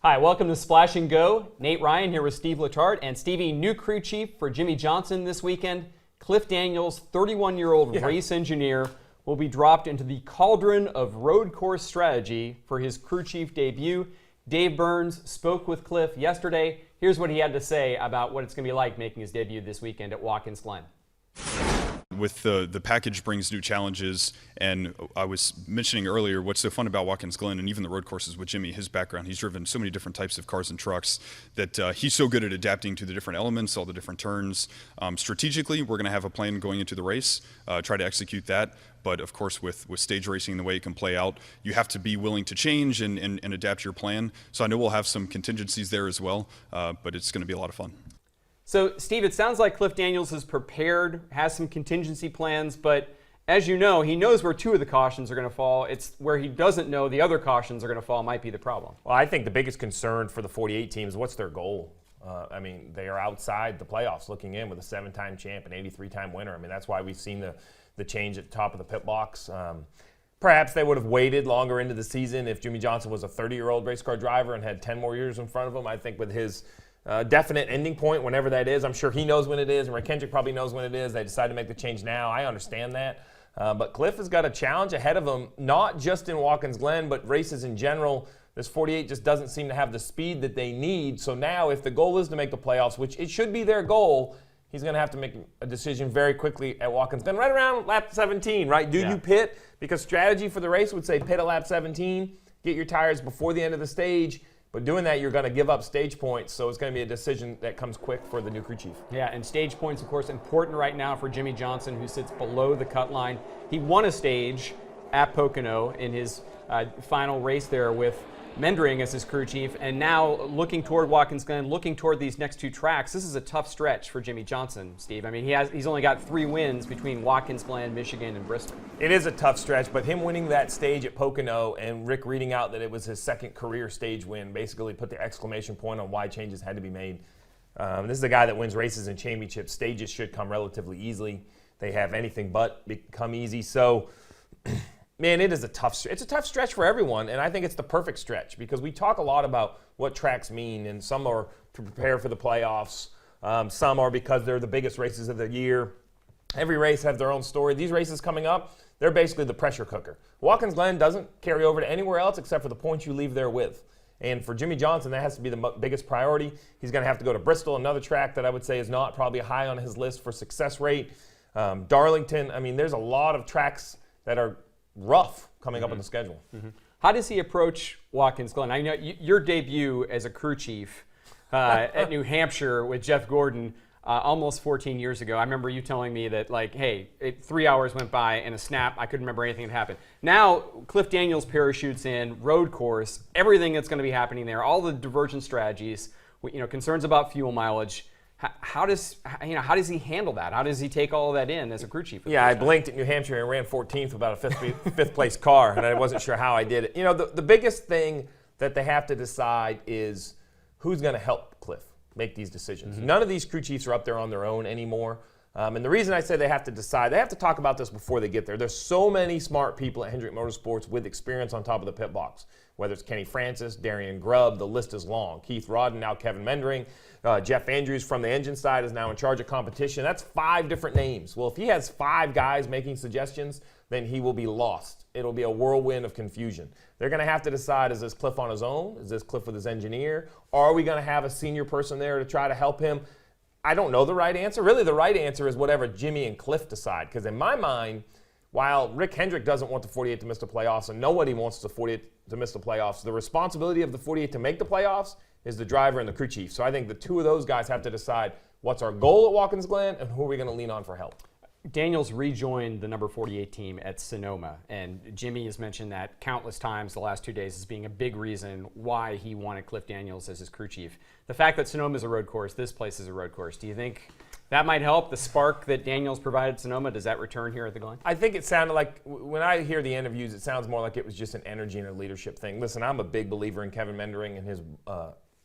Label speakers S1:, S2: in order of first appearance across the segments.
S1: Hi, welcome to Splash and Go. Nate Ryan here with Steve Letarte. And Stevie, new crew chief for Jimmie Johnson this weekend. Cliff Daniels, 31-year-old race engineer, will be dropped into the cauldron of road course strategy for his crew chief debut. Dave Burns spoke with Cliff yesterday. Here's what he had to say about what it's going to be like making his debut this weekend at Watkins Glen.
S2: With the package brings new challenges, and I was mentioning earlier what's so fun about Watkins Glen and even the road courses with Jimmie, his background. He's driven so many different types of cars and trucks that he's so good at adapting to the different elements, all the different turns. Strategically, we're going to have a plan going into the race, try to execute that. But of course, with stage racing, the way it can play out, you have to be willing to change and adapt your plan. So I know we'll have some contingencies there as well, but it's going to be a lot of fun.
S1: So, Steve, it sounds like Cliff Daniels is prepared, has some contingency plans, but as you know, he knows where two of the cautions are going to fall. It's where he doesn't know the other cautions are going to fall might be the problem.
S3: Well, I think the biggest concern for the 48 teams, what's their goal? I mean, they are outside the playoffs looking in with a 7-time champ and 83-time winner. I mean, that's why we've seen the change at the top of the pit box. Perhaps they would have waited longer into the season if Jimmie Johnson was a 30-year-old race car driver and had 10 more years in front of him. I think with his definite ending point, whenever that is. I'm sure he knows when it is, and Rick Hendrick probably knows when it is. They decided to make the change now. I understand that. But Cliff has got a challenge ahead of him, not just in Watkins Glen, but races in general. This 48 just doesn't seem to have the speed that they need. So now if the goal is to make the playoffs, which it should be their goal, he's going to have to make a decision very quickly at Watkins Glen, right around lap 17, right? Do you pit? Because strategy for the race would say pit at lap 17, get your tires before the end of the stage. But doing that, you're going to give up stage points, so it's going to be a decision that comes quick for the new crew chief.
S1: Yeah, and stage points, of course, important right now for Jimmie Johnson, who sits below the cut line. He won a stage at Pocono in his final race there with Mendring as his crew chief, and now looking toward Watkins Glen, looking toward these next two tracks. This is a tough stretch for Jimmie Johnson, Steve. I mean, he's only got 3 wins between Watkins Glen, Michigan, and Bristol.
S3: It is a tough stretch, but him winning that stage at Pocono and Rick reading out that it was his second career stage win basically put the exclamation point on why changes had to be made. This is a guy that wins races and championships. Stages should come relatively easily. They have anything but become easy. So, man, it's a tough stretch for everyone, and I think it's the perfect stretch because we talk a lot about what tracks mean, and some are to prepare for the playoffs. Some are because they're the biggest races of the year. Every race has their own story. These races coming up, they're basically the pressure cooker. Watkins Glen doesn't carry over to anywhere else except for the points you leave there with. And for Jimmie Johnson, that has to be the biggest priority. He's going to have to go to Bristol, another track that I would say is not probably high on his list for success rate. Darlington, I mean, there's a lot of tracks that are rough coming up in the schedule.
S1: How does he approach Watkins Glen? I know your debut as a crew chief at New Hampshire with Jeff Gordon almost 14 years ago. I remember you telling me that, like, hey, 3 hours went by and a snap, I couldn't remember anything that happened. Now, Cliff Daniels parachutes in, road course, everything that's going to be happening there, all the divergent strategies, concerns about fuel mileage. How does he handle that? How does he take all of that in as a crew chief?
S3: Yeah, I blinked at New Hampshire and ran 14th with about a fifth place car, and I wasn't sure how I did it. The biggest thing that they have to decide is who's going to help Cliff make these decisions. None of these crew chiefs are up there on their own anymore. And the reason I say they have to decide, they have to talk about this before they get there. There's so many smart people at Hendrick Motorsports with experience on top of the pit box, whether it's Kenny Francis, Darian Grubb, the list is long. Keith Rodden, now Kevin Mendring. Jeff Andrews from the engine side is now in charge of competition. That's 5 different names. Well, if he has 5 guys making suggestions, then he will be lost. It'll be a whirlwind of confusion. They're going to have to decide, is this Cliff on his own? Is this Cliff with his engineer? Are we going to have a senior person there to try to help him? I don't know the right answer. Really, the right answer is whatever Jimmie and Cliff decide. Because in my mind, while Rick Hendrick doesn't want the 48 to miss the playoffs and nobody wants the 48 to miss the playoffs, the responsibility of the 48 to make the playoffs is the driver and the crew chief. So I think the 2 of those guys have to decide what's our goal at Watkins Glen and who are we going to lean on for help.
S1: Daniels rejoined the number 48 team at Sonoma, and Jimmie has mentioned that countless times the last 2 days as being a big reason why he wanted Cliff Daniels as his crew chief. The fact that Sonoma is a road course, this place is a road course, do you think that might help? The spark that Daniels provided Sonoma, does that return here at the Glen?
S3: I think it sounded like, when I hear the interviews, it sounds more like it was just an energy and a leadership thing. Listen, I'm a big believer in Kevin Mendring and his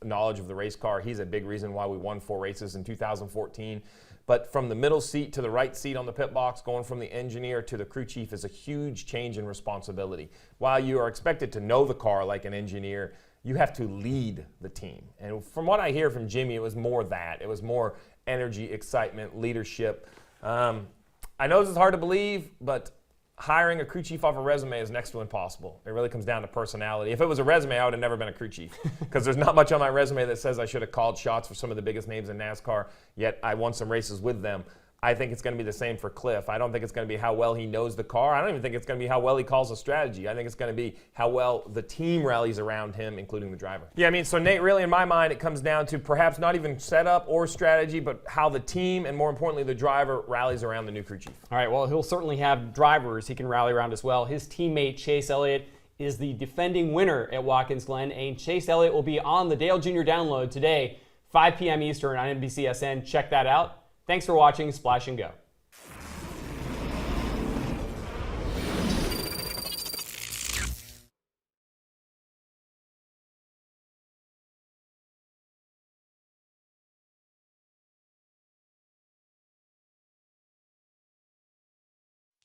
S3: knowledge of the race car. He's a big reason why we won 4 races in 2014. But from the middle seat to the right seat on the pit box, going from the engineer to the crew chief is a huge change in responsibility. While you are expected to know the car like an engineer, you have to lead the team. And from what I hear from Jimmie, it was more that. It was more energy, excitement, leadership. I know this is hard to believe, but hiring a crew chief off a resume is next to impossible. It really comes down to personality. If it was a resume, I would have never been a crew chief because there's not much on my resume that says I should have called shots for some of the biggest names in NASCAR, yet I won some races with them. I think it's going to be the same for Cliff. I don't think it's going to be how well he knows the car. I don't even think it's going to be how well he calls a strategy. I think it's going to be how well the team rallies around him, including the driver. Yeah, I mean, so Nate, really in my mind, it comes down to perhaps not even setup or strategy, but how the team and more importantly, the driver rallies around the new crew chief.
S1: All right, well, he'll certainly have drivers he can rally around as well. His teammate, Chase Elliott, is the defending winner at Watkins Glen, and Chase Elliott will be on the Dale Jr. Download today, 5 p.m. Eastern on NBCSN. Check that out. Thanks for watching Splash and Go.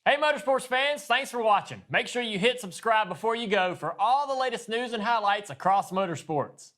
S4: Hey Motorsports fans, thanks for watching. Make sure you hit subscribe before you go for all the latest news and highlights across motorsports.